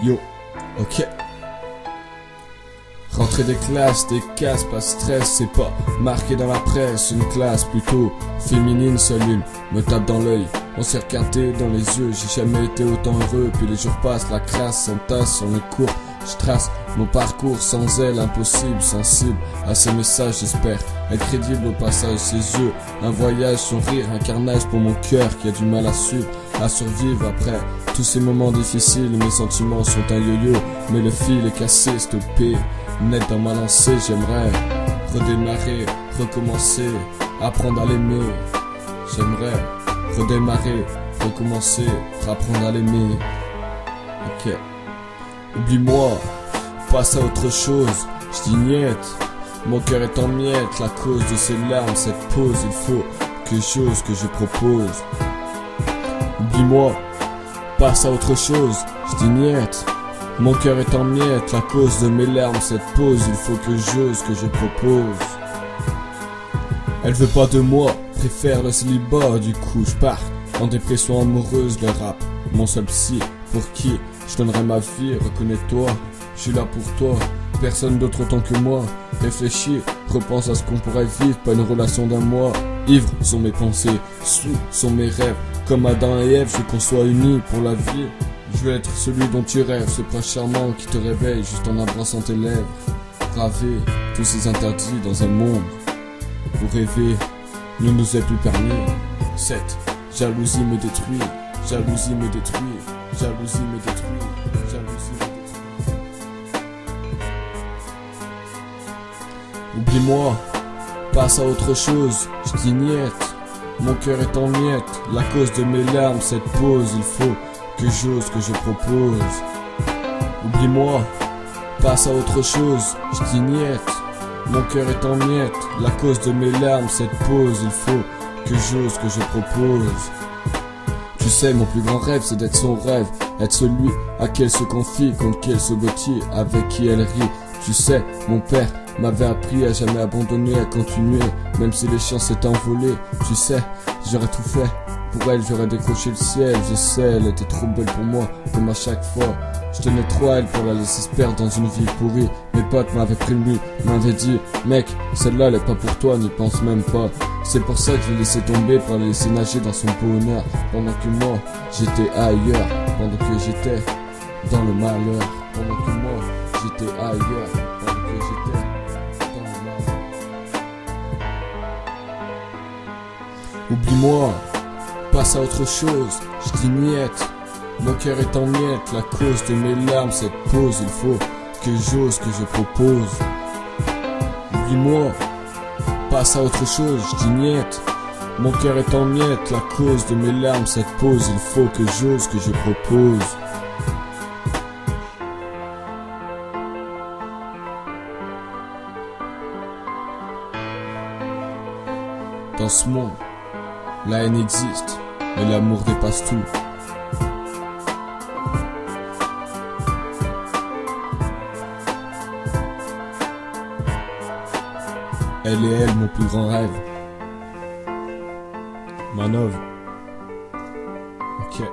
Yo, ok. Rentrée des classes, des casses, pas stress, c'est pas marqué dans la presse. Une classe plutôt féminine, seule une me tape dans l'œil. On s'est recarté dans les yeux, j'ai jamais été autant heureux. Puis les jours passent, la crasse s'entasse sur mes cours. Je trace mon parcours sans elle, impossible, sensible à ses messages, j'espère être crédible au passage. Ses yeux, un voyage, son rire, un carnage pour mon cœur qui a du mal à suivre, à survivre après tous ces moments difficiles. Mes sentiments sont un yo-yo, mais le fil est cassé, stoppé, net dans ma lancée. J'aimerais redémarrer, recommencer, apprendre à l'aimer. J'aimerais redémarrer, recommencer, apprendre à l'aimer. Ok. Oublie-moi, passe à autre chose, je dis niette. Mon cœur est en miettes, la cause de ces larmes, cette pause, il faut que j'ose, que je propose. Oublie-moi, passe à autre chose, je dis niette. Mon cœur est en miettes, la cause de mes larmes, cette pause, il faut que j'ose, que je propose. Elle veut pas de moi, préfère le célibat, du coup je pars en dépression amoureuse. Le rap, mon seul psy, pour qui je donnerai ma vie, reconnais-toi, je suis là pour toi, personne d'autre autant que moi. Réfléchis, repense à ce qu'on pourrait vivre, pas une relation d'un mois. Ivres sont mes pensées, sous sont mes rêves, comme Adam et Ève, je veux qu'on soit unis pour la vie. Je veux être celui dont tu rêves, ce prince charmant qui te réveille juste en embrassant tes lèvres. Braver tous ces interdits dans un monde où rêver ne nous est plus permis. Cette jalousie me détruit, jalousie me détruit, jalousie me détruit, jalousie me détruit. Oublie-moi, passe à autre chose, je dis niette. Mon cœur est en miettes, la cause de mes larmes, cette pause, il faut que j'ose, que je propose. Oublie-moi, passe à autre chose, je dis niette. Mon cœur est en miettes, la cause de mes larmes, cette pause, il faut que j'ose, que je propose. Tu sais, mon plus grand rêve, c'est d'être son rêve, être celui à qui elle se confie, contre qui elle se blottit, avec qui elle rit. Tu sais, mon père m'avait appris à jamais abandonner, à continuer, même si les chances s'étaient envolées. Tu sais, j'aurais tout fait pour elle, j'aurais décroché le ciel. Je sais, elle était trop belle pour moi, comme à chaque fois. Je tenais trop à elle pour la laisser se perdre dans une vie pourrie. Mes potes m'avaient prévenu, m'avaient dit: mec, celle-là elle est pas pour toi, n'y pense même pas. C'est pour ça que je l'ai laissé tomber, pour la laisser nager dans son bonheur, pendant que moi, j'étais ailleurs, pendant que j'étais dans le malheur, pendant que moi, j'étais ailleurs, pendant que j'étais dans le malheur. Oublie-moi, passe à autre chose, je dis niette. Mon cœur est en miettes, la cause de mes larmes, cette pause, il faut que j'ose, que je propose. Oublie-moi, passe à autre chose, je dis niette. Mon cœur est en miettes, la cause de mes larmes, cette pause, il faut que j'ose, que je propose. Dans ce monde, la haine existe, mais l'amour dépasse tout. Elle et elle, mon plus grand rêve. Manov. Ok.